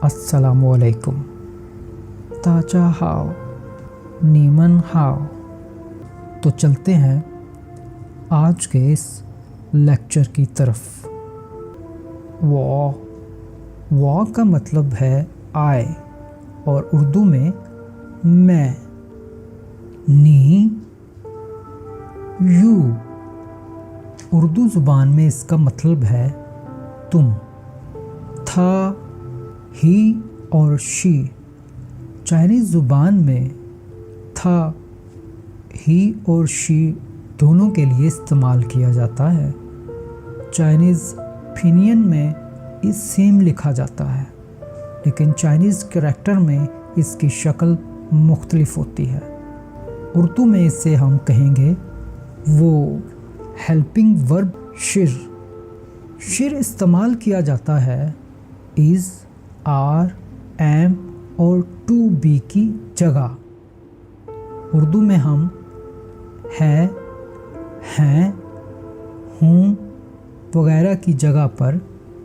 अस्सलामु अलैकुम, ताजा हाओ, नीमन हाओ। तो चलते हैं आज के इस लेक्चर की तरफ। वॉ का मतलब है आई और उर्दू में मैं। नी यू, उर्दू ज़ुबान में इसका मतलब है तुम। था ही और शी, चाइनीज़ ज़ुबान में था ही और शी दोनों के लिए इस्तेमाल किया जाता है। चाइनीज़ फिनियन में इस सेम लिखा जाता है, लेकिन चाइनीज़ करैक्टर में इसकी शक्ल मुख्तलिफ होती है। उर्दू में इसे हम कहेंगे वो हेल्पिंग वर्ब शिर। शिर इस्तेमाल किया जाता है इज़, आर, एम और टू बी की जगह। उर्दू में हम है, हैं, हूँ वगैरह की जगह पर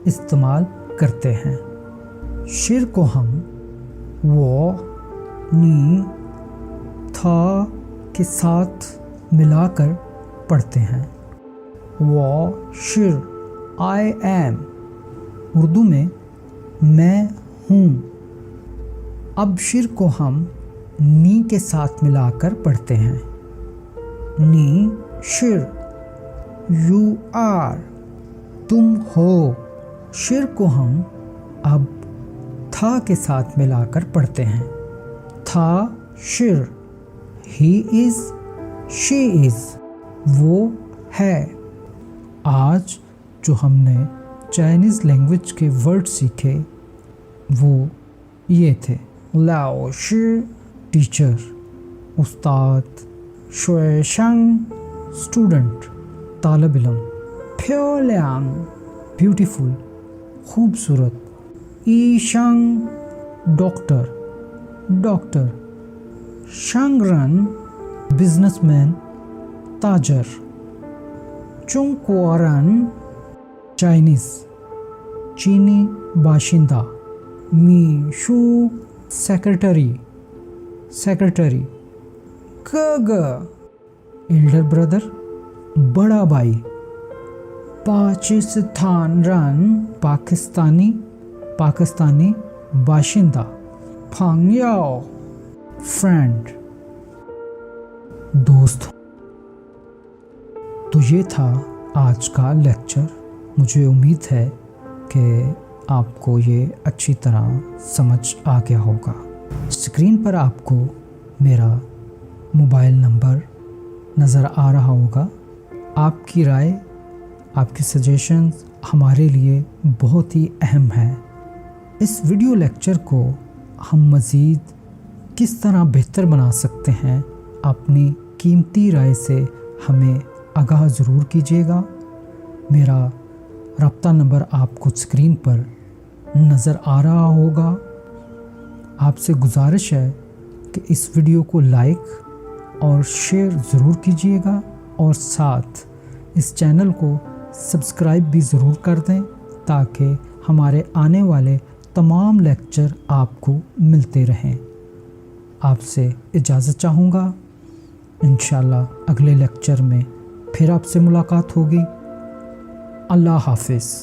इस्तेमाल करते हैं। शिर को हम वो, नी, था के साथ मिलाकर पढ़ते हैं। वो शिर, आई एम, उर्दू में मैं हूँ। अब शिर को हम नी के साथ मिलाकर पढ़ते हैं। नी शिर, यू आर, तुम हो। शिर को हम अब था के साथ मिलाकर पढ़ते हैं। था शिर, ही इज़, शी इज़, वो है। आज जो हमने चाइनीज़ लैंग्वेज के वर्ड सीखे वो ये थे। लाओ शी, टीचर, उस्ताद, शुएशंग, स्टूडेंट, तालब इल्म, फ्योलियांग, ब्यूटीफुल, खूबसूरत, ईशंग, डॉक्टर, डॉक्टर, शंगरन, बिजनेसमैन, ताजर, चुंगक्वारन, चाइनीज़, चीनी बाशिंदा, मी शू, सेक्रेटरी, सेक्रेटरी, कग, एल्डर ब्रदर, बड़ा भाई, पाकिस्तान रन, पाकिस्तानी, पाकिस्तानी बाशिंदा, फांग्याओ, फ्रेंड, दोस्त। तो ये था आज का लेक्चर। मुझे उम्मीद है कि आपको ये अच्छी तरह समझ आ गया होगा। स्क्रीन पर आपको मेरा मोबाइल नंबर नज़र आ रहा होगा। आपकी राय, आपके सजेशंस हमारे लिए बहुत ही अहम है। इस वीडियो लेक्चर को हम मज़ीद किस तरह बेहतर बना सकते हैं, अपनी कीमती राय से हमें आगाह ज़रूर कीजिएगा। मेरा रब्ता नंबर आपको स्क्रीन पर नज़र आ रहा होगा। आपसे गुजारिश है कि इस वीडियो को लाइक और शेयर ज़रूर कीजिएगा और साथ इस चैनल को सब्सक्राइब भी ज़रूर कर दें ताकि हमारे आने वाले तमाम लेक्चर आपको मिलते रहें। आपसे इजाज़त चाहूँगा। इंशाल्लाह अगले लेक्चर में फिर आपसे मुलाकात होगी। अल्लाह हाफ़िज़।